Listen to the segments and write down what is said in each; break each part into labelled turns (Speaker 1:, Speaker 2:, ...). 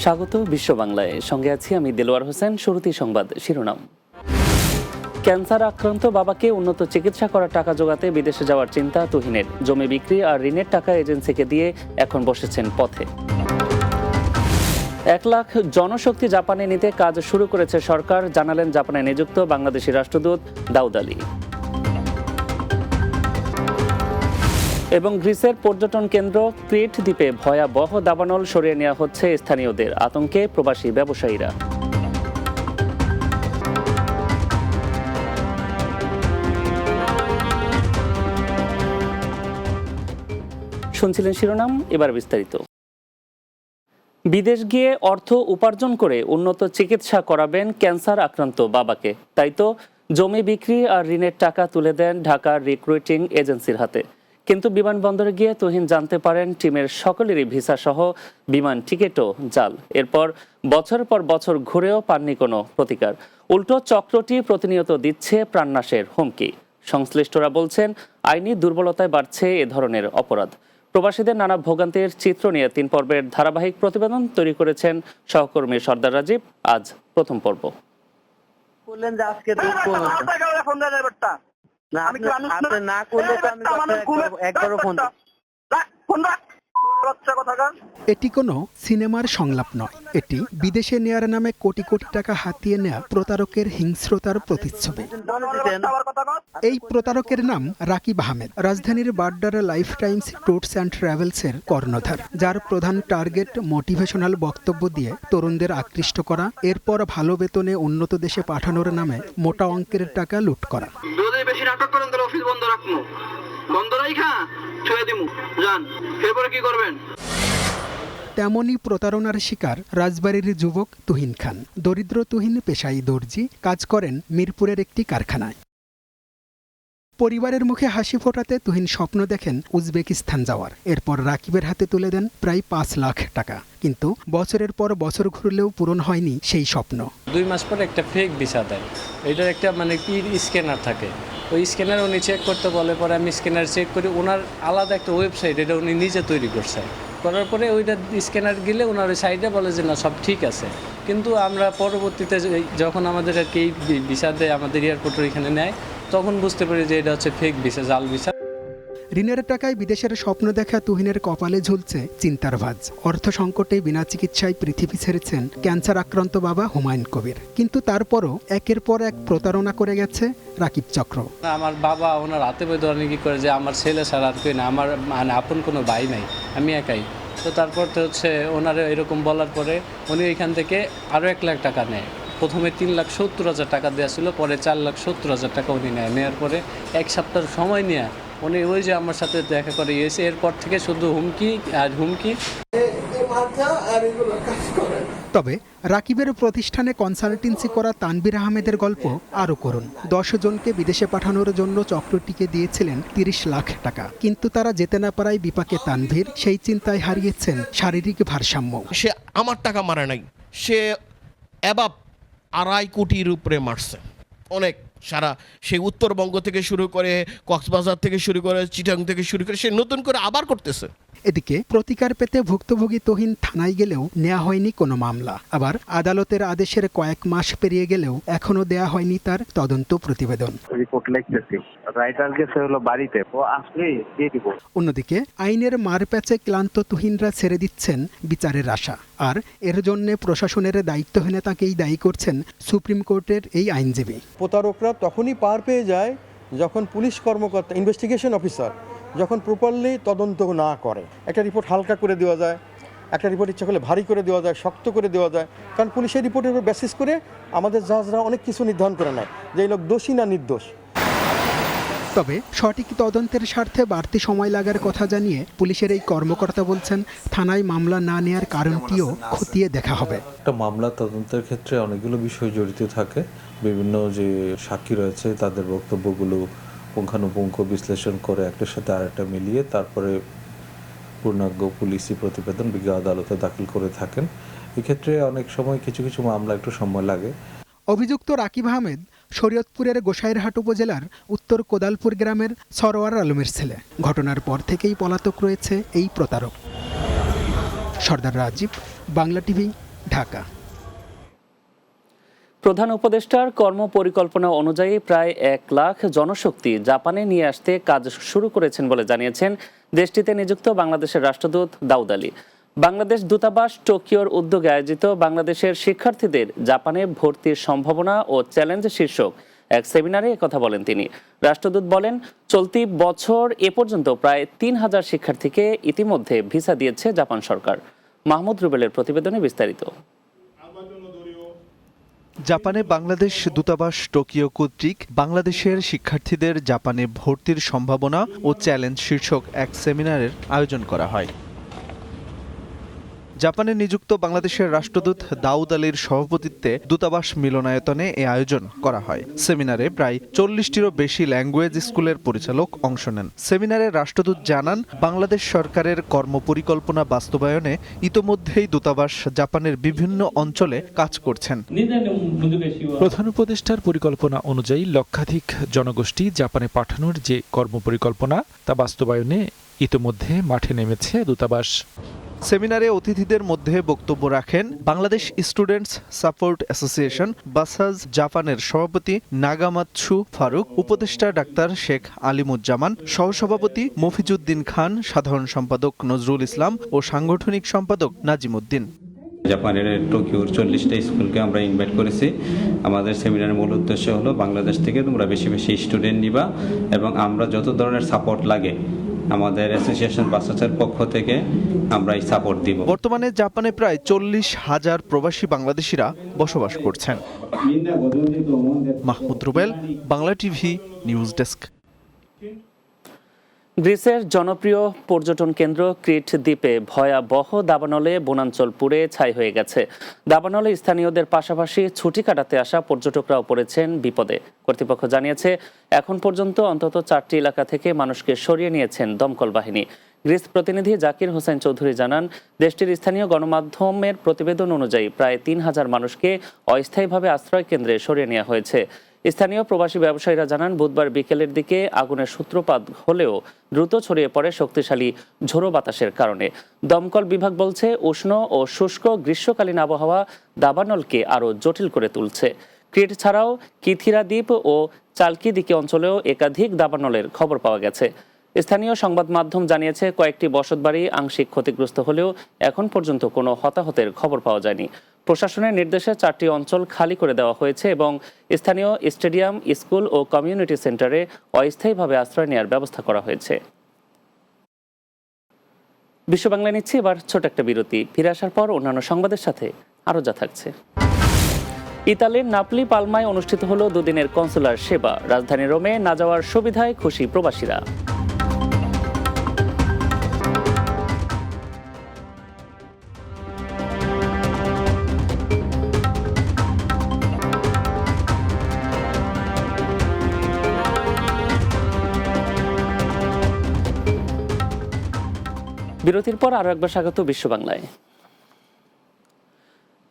Speaker 1: স্বাগত বিশ্ব বাংলায়, সঙ্গে আছি আমি দেলোয়ার হোসেন। শুরুতেই সংবাদ শিরোনাম। ক্যান্সার আক্রান্ত বাবাকে উন্নত চিকিৎসা করার টাকা জোগাতে বিদেশে যাওয়ার চিন্তা তুহিনের। জমি বিক্রি আর ঋণের টাকা এজেন্সিকে দিয়ে এখন বসেছেন পথে। 1 লাখ জনশক্তি জাপানে নিতে কাজ শুরু করেছে সরকার, জানালেন জাপানে নিযুক্ত বাংলাদেশি রাষ্ট্রদূত দাউদ আলী। এবং গ্রিসের পর্যটন কেন্দ্র ক্রিট দ্বীপে ভয়াবহ দাবানল, সরিয়ে নেওয়া হচ্ছে স্থানীয়দের, আতঙ্কে প্রবাসী ব্যবসায়ীরা। শুনছিলেন শিরোনাম, এবার বিস্তারিত। বিদেশ গিয়ে অর্থ উপার্জন করে উন্নত চিকিৎসা করাবেন ক্যান্সার আক্রান্ত বাবাকে, তাই তো জমি বিক্রি আর ঋণের টাকা তুলে দেন ঢাকার রিক্রুটিং এজেন্সির হাতে। কিন্তু বিমানবন্দরে গিয়ে তুহিন জানতে পারেন টিমের সকলেরই ভিসা সহ বিমান টিকিটও জাল। এরপর বছরের পর বছর ঘুরেও পাননি কোনো প্রতিকার। উল্টো চক্রটি প্রতিনিয়ত দিচ্ছে প্রাণনাশের হুমকি। সংশ্লিষ্টরা বলছেন আইনি দুর্বলতায় বাড়ছে এ ধরনের অপরাধ। প্রবাসীদের নানা ভোগান্তির চিত্র নিয়ে 3 পর্বের ধারাবাহিক প্রতিবেদন তৈরি করেছেন সহকর্মী সর্দার রাজীব। আজ প্রথম পর্ব।
Speaker 2: বললেন যে আজকে না করলে তো আমি একবারও ফোন
Speaker 3: এটি কোনো সিনেমার সংলাপ নয়, এটি বিদেশে নেয়ার নামে কোটি কোটি টাকা হাতিয়ে নেয়া প্রতারকের হিংস্রতার প্রতিচ্ছবি। এই প্রতারকের নাম রাকিব আহমেদ, রাজধানীর বাড্ডার লাইফ টাইমস ট্যুরস অ্যান্ড ট্রাভেলসের কর্ণধার, যার প্রধান টার্গেট মোটিভেশনাল বক্তব্য দিয়ে তরুণদের আকৃষ্ট করা, এরপর ভালো বেতনে উন্নত দেশে পাঠানোর নামে মোটা অঙ্কের টাকা লুট করা।
Speaker 4: যদি বেশি নাটক করেন তাহলে অফিস বন্ধ রাখবো, বন্ধ রাখা ছুঁয়ে দিমু, জান এরপরে কি করবেন?
Speaker 3: তেমনই প্রতারণার শিকার রাজবাড়ির যুবক তুহিন খান। দরিদ্র তুহিন পেশায় দর্জি, কাজ করেন মিরপুরের একটি কারখানায়। পরিবারের মুখে হাসি ফোটাতে তুহিন স্বপ্ন দেখেন উজবেকিস্তান যাওয়ার। এরপর রাকিবের হাতে তুলে দেন প্রায় 5 লাখ টাকা। কিন্তু বছরের পর বছর ঘুরলেও পূরণ হয়নি সেই স্বপ্ন।
Speaker 5: 2 মাস পর একটা ফেক ভিসা দেয়। এটার একটা কি স্ক্যানার থাকে, ওই স্ক্যানার উনি চেক করতে বলে, পরে আমি স্ক্যানার চেক করি। ওনার আলাদা একটা ওয়েবসাইট, এটা উনি নিজে তৈরি করছে। করার পরে ওইটা স্ক্যানার গেলে ওনার ওই সাইডে বলে যে না সব ঠিক আছে। কিন্তু আমরা পরবর্তীতে যখন আমাদের আর কি ভিসা দেয়, আমাদের এয়ারপোর্টের এখানে নেয়, তখন বুঝতে পারি যে এটা হচ্ছে ফেক ভিসা, জাল ভিসা।
Speaker 3: ঋণের টাকায় বিদেশের স্বপ্ন দেখা তুহিনের কপালে ঝুলছে চিন্তার ভাঁজ। অর্থ সংকটে বিনা চিকিৎসায় পৃথিবী ছেড়েছেন ক্যান্সার আক্রান্ত বাবা হুমায়ুন কবির। কিন্তু তারপরও একের পর এক প্রতারণা করে গেছে রাকিব চক্র।
Speaker 5: আমার বাবা ওনার হাতে পেয়ে ধরে কি করে যে আমার ছেলে ছাড়া আর কেউ না, আমার মানে আপন কোনো ভাই নাই, আমি একাই। তো তারপর তো হচ্ছে ওনারা এরকম বলার পরে উনি এখান থেকে আরও 1 লাখ টাকা নেয়। প্রথমে 3,70,000 টাকা দেওয়া ছিল, পরে 4,70,000 টাকা উনি নেওয়ার পরে 1 সপ্তাহ সময় নিয়ে উনি ওই যে আমার সাথে দেখা করে গিয়েছে। এরপর থেকে শুধু হুমকি আর হুমকি।
Speaker 3: তবে রাকিবের প্রতিষ্ঠানে কনসালটেন্সি করা তানভীর আহমেদের গল্প আরও করুন। 10 জনকে বিদেশে পাঠানোর জন্য চক্রটিকে দিয়েছিলেন 30 লাখ টাকা। কিন্তু তারা যেতে না পারায় বিপাকে তানভীর সেই চিন্তায় হারিয়েছেন শারীরিক ভারসাম্য।
Speaker 6: সে আমার টাকা মারে নাই, সে অ্যাবাব 2.5 কোটির উপরে মারছে। অনেক সারা সে উত্তরবঙ্গ থেকে শুরু করে, কক্সবাজার থেকে শুরু করে, চিটাং থেকে শুরু করে সে নতুন করে আবার করতেছে।
Speaker 3: এদিকে প্রতিকার পেতে ভুক্তভোগী তুহিন থানায় গেলেও নেওয়া হয়নি কোনো মামলা। আবার আদালতের আদেশের কয়েক মাস পেরিয়ে গেলেও এখনো দেয়া হয়নি তার তদন্ত প্রতিবেদন।
Speaker 2: রিপোর্ট লিখতেছি, রাইটার গেছে হলো বাড়িতে, ও আসলে দিয়ে দিব।
Speaker 3: অন্যদিকে আইনের মারপ্যাচে ক্লান্ত তুহিনরা ছেড়ে দিচ্ছেন বিচারের আশা। আর এর জন্য প্রশাসনের দায়িত্বহীনতাকেই দায়ী করছেন সুপ্রিম কোর্টের এই আইনজীবী।
Speaker 7: প্রতারকরা তখনই পার পেয়ে যায় যখন পুলিশ কর্মকর্তা, ইনভেস্টিগেশন অফিসার যখন প্রপারলি তদন্ত না করে। একটা রিপোর্ট হালকা করে দেওয়া যায়, একটা রিপোর্ট ইচ্ছা করলে ভারী করে দেওয়া যায়, শক্ত করে দেওয়া যায়। কারণ পুলিশের রিপোর্টের উপর বেসিস করে আমাদের জাজরা অনেক কিছু নির্ধারণ করে নেয় যে এই লোক দোষী না নির্দোষ।
Speaker 3: তবে সঠিক তদন্তের স্বার্থে বাড়তি সময় লাগার কথা জানিয়ে পুলিশের এই কর্মকর্তা বলছেন থানায় মামলা না নেয়ার কারণটিও খতিয়ে দেখা হবে।
Speaker 8: একটা মামলা তদন্তের ক্ষেত্রে অনেকগুলো বিষয় জড়িত থাকে। বিভিন্ন যে সাক্ষী রয়েছে তাদের বক্তব্যগুলো পুঙ্খানুপুঙ্খ বিশ্লেষণ করে একটার সাথে আরেকটা মিলিয়ে তারপরে পূর্ণাঙ্গ পুলিশি প্রতিবেদন বিজ্ঞ আদালতে দাখিল করে থাকেন। এক্ষেত্রে অনেক সময় কিছু কিছু মামলা একটু সময় লাগে।
Speaker 3: অভিযুক্ত রাকিব আহমেদ শরীয়তপুরের গোসাইরহাট উপজেলার উত্তর কোদালপুর গ্রামের সরোয়ার আলমের ছেলে। ঘটনার পর থেকেই পলাতক রয়েছে এই প্রতারক। সর্দার রাজীব, বাংলা টিভি, ঢাকা।
Speaker 1: প্রধান উপদেষ্টার কর্মপরিকল্পনা অনুযায়ী প্রায় 1 লাখ জনশক্তি জাপানে নিয়ে আসতে কাজ শুরু করেছেন বলে জানিয়েছেন দেশটিতে নিযুক্ত বাংলাদেশের রাষ্ট্রদূত দাউদ আলী। বাংলাদেশ দূতাবাস টোকিওর উদ্যোগে আয়োজিত বাংলাদেশের শিক্ষার্থীদের জাপানে ভর্তির সম্ভাবনা ও চ্যালেঞ্জ শীর্ষক এক সেমিনারে একথা বলেন তিনি। রাষ্ট্রদূত বলেন, চলতি বছর এ পর্যন্ত প্রায় 3000 শিক্ষার্থীকে ইতিমধ্যে ভিসা দিয়েছে জাপান সরকার। মাহমুদ রুবেলের প্রতিবেদনে বিস্তারিত।
Speaker 9: জাপানে বাংলাদেশ দূতাবাস টোকিও কর্তৃক বাংলাদেশের শিক্ষার্থীদের জাপানে ভর্তির সম্ভাবনা ও চ্যালেঞ্জ শীর্ষক এক সেমিনারের আয়োজন করা হয়। জাপানে নিযুক্ত বাংলাদেশের রাষ্ট্রদূত দাউদ আলীর সভাপতিত্বে দূতাবাস মিলনায়তনে এ আয়োজন করা হয়। সেমিনারে প্রায় 40টিরও বেশি ল্যাঙ্গুয়েজ স্কুলের পরিচালক অংশ নেন। সেমিনারে রাষ্ট্রদূত জানান, বাংলাদেশ সরকারের কর্মপরিকল্পনা বাস্তবায়নে ইতোমধ্যেই দূতাবাস জাপানের বিভিন্ন অঞ্চলে কাজ করছেন।
Speaker 10: প্রধান উপদেষ্টার পরিকল্পনা অনুযায়ী লক্ষাধিক জনগোষ্ঠী জাপানে পাঠানোর যে কর্মপরিকল্পনা তা বাস্তবায়নে ইতোমধ্যে মাঠে নেমেছে দূতাবাস।
Speaker 9: সেমিনারে অতিথিদের মধ্যে বক্তব্য রাখেন বাংলাদেশ স্টুডেন্টস সাপোর্ট অ্যাসোসিয়েশন বাসাজ জাপানের সভাপতি নাগামাৎসু ফারুক, উপদেষ্টা ডাক্তার শেখ আলিমুজ্জামান, সহসভাপতি মফিজউদ্দিন খান, সাধারণ সম্পাদক নজরুল ইসলাম ও সাংগঠনিক সম্পাদক নাজিমউদ্দিন।
Speaker 11: জাপানের টোকিওর 40টা স্কুলকে আমরা ইনভাইট করেছি। আমাদের সেমিনারের মূল উদ্দেশ্য হলো বাংলাদেশ থেকে তোমরা বেশি বেশি স্টুডেন্ট নিবা এবং আমরা যত ধরনের সাপোর্ট লাগে আমাদের অ্যাসোসিয়েশন বাসাসের পক্ষ থেকে আমরা এই সাপোর্ট দিব।
Speaker 9: বর্তমানে জাপানে প্রায় 40,000 প্রবাসী বাংলাদেশিরা বসবাস করছেন। Mahmud Rubel, Bangla TV, news desk.
Speaker 1: গ্রিসের জনপ্রিয় পর্যটন কেন্দ্র ক্রিট দ্বীপে ভয়াবহ দাবানলে বনাঞ্চল পুড়ে ছাই হয়ে গেছে। দাবানলে স্থানীয়দের পাশাপাশি ছুটি কাটাতে আসা পর্যটকরাও পড়েছেন বিপদে। কর্তৃপক্ষ জানিয়েছে, এখন পর্যন্ত অন্তত 4টি এলাকা থেকে মানুষকে সরিয়ে নিয়েছেন দমকল বাহিনী। গ্রিস প্রতিনিধি জাকির হোসেন চৌধুরী জানান, দেশটির স্থানীয় গণমাধ্যমের প্রতিবেদন অনুযায়ী প্রায় 3000 মানুষকে অস্থায়ীভাবে আশ্রয় কেন্দ্রে সরিয়ে নেওয়া হয়েছে। স্থানীয় প্রবাসী ব্যবসায়ীরা জানান, বুধবার বিকেলের দিকে আগুনের সূত্রপাত হলেও দ্রুত ছড়িয়ে পড়ে শক্তিশালী ঝোড়ো বাতাসের কারণে। দমকল বিভাগ বলছে, উষ্ণ ও শুষ্ক গ্রীষ্মকালীন আবহাওয়া দাবানলকে আরও জটিল করে তুলছে। ক্রিট ছাড়াও কিথিরা দ্বীপ ও চালকি দিকে অঞ্চলেও একাধিক দাবানলের খবর পাওয়া গেছে। স্থানীয় সংবাদ মাধ্যম জানিয়েছে, কয়েকটি বসতবাড়ি আংশিক ক্ষতিগ্রস্ত হলেও এখন পর্যন্ত কোনো হতাহতের খবর পাওয়া যায়নি। প্রশাসনের নির্দেশে 4টি অঞ্চল খালি করে দেওয়া হয়েছে এবং স্থানীয় স্টেডিয়াম, স্কুল ও কমিউনিটি সেন্টারে অস্থায়ীভাবে আশ্রয় নেওয়ার ব্যবস্থা করা হয়েছে। বিশ্ব বাংলা নিচ্ছে এবার ছোট একটা বিরতি। ফিরে আসার পর অন্যান্য সংবাদের সাথে আরও যা থাকছে। ইতালির নাপলি পালমায় অনুষ্ঠিত হলো 2 দিনের কনসুলার সেবা। রাজধানী রোমে না যাওয়ার সুবিধায় খুশি প্রবাসীরা। বিরতির পর আরও একবার স্বাগত বিশ্ব বাংলায়।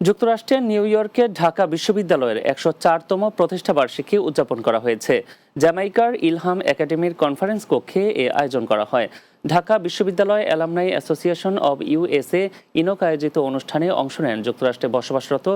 Speaker 1: যুক্তরাষ্ট্রের নিউ ইয়র্কের ঢাকা বিশ্ববিদ্যালয়ের 104তম প্রতিষ্ঠা বার্ষিকী উদযাপন করা হয়েছে। জ্যামাইকার ইলহাম একাডেমির কনফারেন্স কক্ষে এ আয়োজন করা হয়। ঢাকা বিশ্ববিদ্যালয় alumni association of USA Inc আয়োজিত অনুষ্ঠানে অংশ নেন যুক্তরাষ্ট্রে বসবাসরত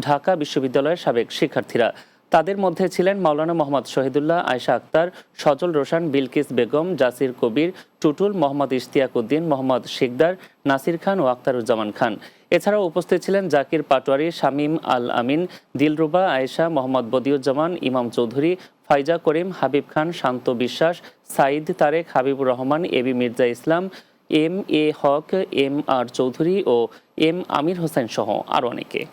Speaker 1: ঢাকা বিশ্ববিদ্যালয়ের সাবেক শিক্ষার্থীরা। তাদের মধ্যে ছিলেন মাওলানা মোহাম্মদ শহীদুল্লাহ, আয়েশা আক্তার, সজল রোশন, বিলকিস বেগম, জাসির কবির, টুটুল, মোহাম্মদ ইশতিয়াক উদ্দিন, মোহাম্মদ শিকদার, নাসির খান ও আক্তারুজ্জামান খান। এছাড়াও উপস্থিত ছিলেন জাকির পাটোয়ারি, শামীম আল আমিন, দিলরুবা, আয়েশা, মোহাম্মদ বদিউজ্জামান, ইমাম চৌধুরী, ফাইজা করিম, হাবিব খান, শান্ত বিশ্বাস, Saeed Tarique, Habibur Rahman, AB Mirza Islam, M A Haque, M R Chowdhury O M Amir Hossain সহ আরও অনেকে।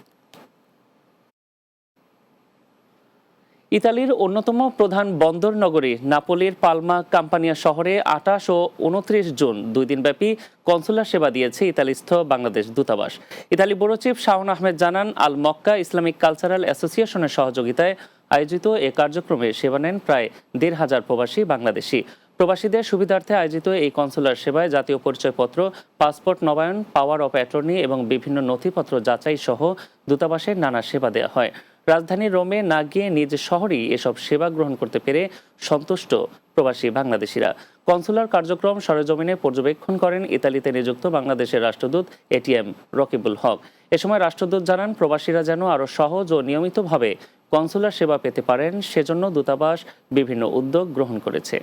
Speaker 1: ইতালির অন্যতম প্রধান বন্দর নগরী নাপোলির পালমা কাম্পানিয়া শহরে 28 ও 29 জুন 2 দিনব্যাপী কনসুলার সেবা দিয়েছে ইতালিস্থ বাংলাদেশ দূতাবাস। Italy bureau chief Shaon Ahmed জানান, আল মক্কা ইসলামিক কালচারাল অ্যাসোসিয়েশনের সহযোগিতায় আয়োজিত এ কার্যক্রমে সেবা নেন প্রায় 1,500 প্রবাসী বাংলাদেশি। প্রবাসীদের সুবিধার্থে আয়োজিত এই কনসুলার সেবায় জাতীয় পরিচয়পত্র, পাসপোর্ট নবায়ন, পাওয়ার অফ অ্যাটর্নি এবং বিভিন্ন নথিপত্র যাচাই সহ দূতাবাসের নানা সেবা দেওয়া হয়। রাজধানী রোমে না গিয়ে নিজ শহরেই এসব সেবা গ্রহণ করতে পেরে সন্তুষ্ট প্রবাসী বাংলাদেশিরা। কনসুলার কার্যক্রম সরেজমিনে পর্যবেক্ষণ করেন ইতালিতে নিযুক্ত বাংলাদেশের রাষ্ট্রদূত এটিএম রকিবুল হক। এ সময় রাষ্ট্রদূত জানান, প্রবাসীরা যেন আরও সহজ ও নিয়মিতভাবে কনসুলার সেবা পেতে পারেন সেজন্য দূতাবাস বিভিন্ন উদ্যোগ গ্রহণ করেছে।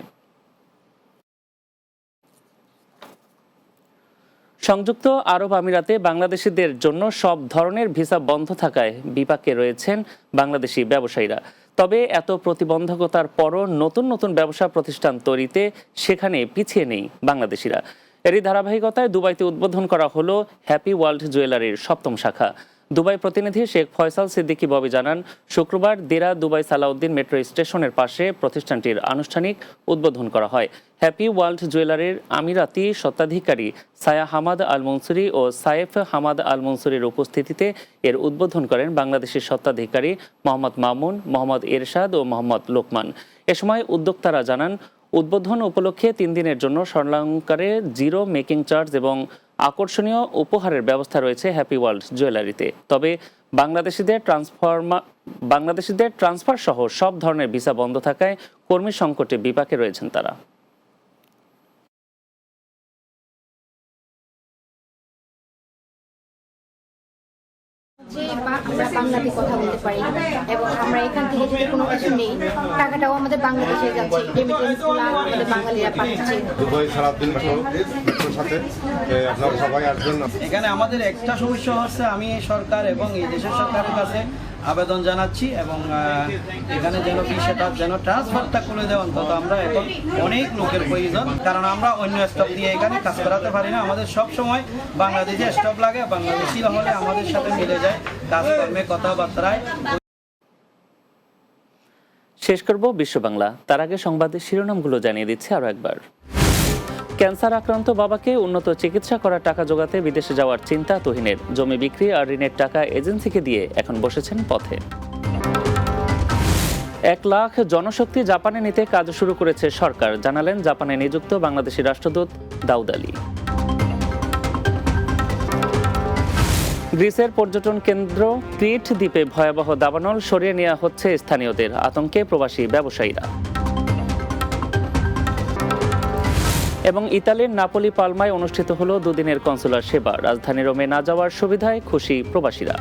Speaker 1: সংযুক্ত আরব আমিরাতে বাংলাদেশিদের জন্য সব ধরনের ভিসা বন্ধ থাকায় বিপাকে রয়েছেন বাংলাদেশি ব্যবসায়ীরা। তবে এত প্রতিবন্ধকতার পরও নতুন নতুন ব্যবসা প্রতিষ্ঠান তৈরিতে সেখানে পিছিয়ে নেই বাংলাদেশিরা। এরই ধারাবাহিকতায় দুবাইতে উদ্বোধন করা হলো হ্যাপি ওয়ার্ল্ড জুয়েলারির 7ম শাখা। দুবাই প্রতিনিধি শেখ ফয়সাল সিদ্দিকী ববি জানান, শুক্রবার দেরা দুবাই সালাউদ্দিন মেট্রো স্টেশনের পাশে প্রতিষ্ঠানটির আনুষ্ঠানিক উদ্বোধন করা হয়। হ্যাপি ওয়ার্ল্ড জুয়েলারির আমিরাতি স্বত্বাধিকারী সায়া হামাদ আল মনসুরি ও সায়েফ হামাদ আল মনসুরির উপস্থিতিতে এর উদ্বোধন করেন বাংলাদেশের স্বত্বাধিকারী মোহাম্মদ মামুন, মোহাম্মদ এরশাদ ও মোহাম্মদ লোকমান। এ সময় উদ্যোক্তারা জানান, উদ্বোধন উপলক্ষে 3 দিনের জন্য স্বর্ণালঙ্কারে জিরো মেকিং চার্জ এবং আকর্ষণীয় উপহারের ব্যবস্থা রয়েছে হ্যাপি ওয়ার্ল্ড জুয়েলারিতে। তবে বাংলাদেশিদের ট্রান্সফার সহ সব ধরনের ভিসা বন্ধ থাকায় কর্মী সংকটে বিপাকে রয়েছেন তারা।
Speaker 12: আমরা বাংলাতে কথা বলতে পারি এবং আমরা এখান থেকে যদি কোনো কিছু নেই, টাকাটাও আমাদের বাংলাদেশে যাচ্ছে, রেমিটেন্সগুলো আমাদের বাঙালিরা পাচ্ছে।
Speaker 13: এখানে আমাদের একটা সমস্যা হচ্ছে, আমি সরকার এবং এই দেশের সরকারের কাছে আবেদন জানাচ্ছি এবং এখানে যেন বিষয়টা যেন ট্রান্সফারটা করে দেয়। অন্তত আমরা এখন অনেক লোকের প্রয়োজন, কারণ আমরা অন্য স্টপ দিয়ে এখানে কাজ করাতে পারি না। আমাদের সব সময় বাংলাদেশে স্টপ লাগে, বাংলাদেশি হলে আমাদের সাথে মিলে যায় কাজকর্মে, কথাবার্তায়।
Speaker 1: শেষ করব বিশ্ব বাংলা, তার আগে সংবাদের শিরোনামগুলো জানিয়ে দিচ্ছে আরও একবার। ক্যান্সার আক্রান্ত বাবাকে উন্নত চিকিৎসা করার টাকা জোগাতে বিদেশে যাওয়ার চিন্তা তুহিনের। জমি বিক্রি আর ঋণের টাকা এজেন্সিকে দিয়ে এখন বসেছেন পথে। 1 লাখ জনশক্তি জাপানে নিতে কাজ শুরু করেছে সরকার, জানালেন জাপানে নিযুক্ত বাংলাদেশি রাষ্ট্রদূত দাউদ আলী। গ্রিসের পর্যটন কেন্দ্র ক্রিট দ্বীপে ভয়াবহ দাবানল, সরিয়ে নেওয়া হচ্ছে স্থানীয়দের, আতঙ্কে প্রবাসী ব্যবসায়ীরা। এবং ইতালির নাপোলি পালমায় অনুষ্ঠিত হলো 2 দিনের কনসুলার সেবা। রাজধানী রোমে না যাওয়ার সুবিধায় খুশি প্রবাসীরা।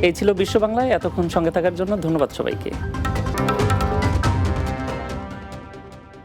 Speaker 1: এই ছিল বিশ্ব বাংলায়। এতক্ষণ সঙ্গে থাকার জন্য ধন্যবাদ সবাইকে।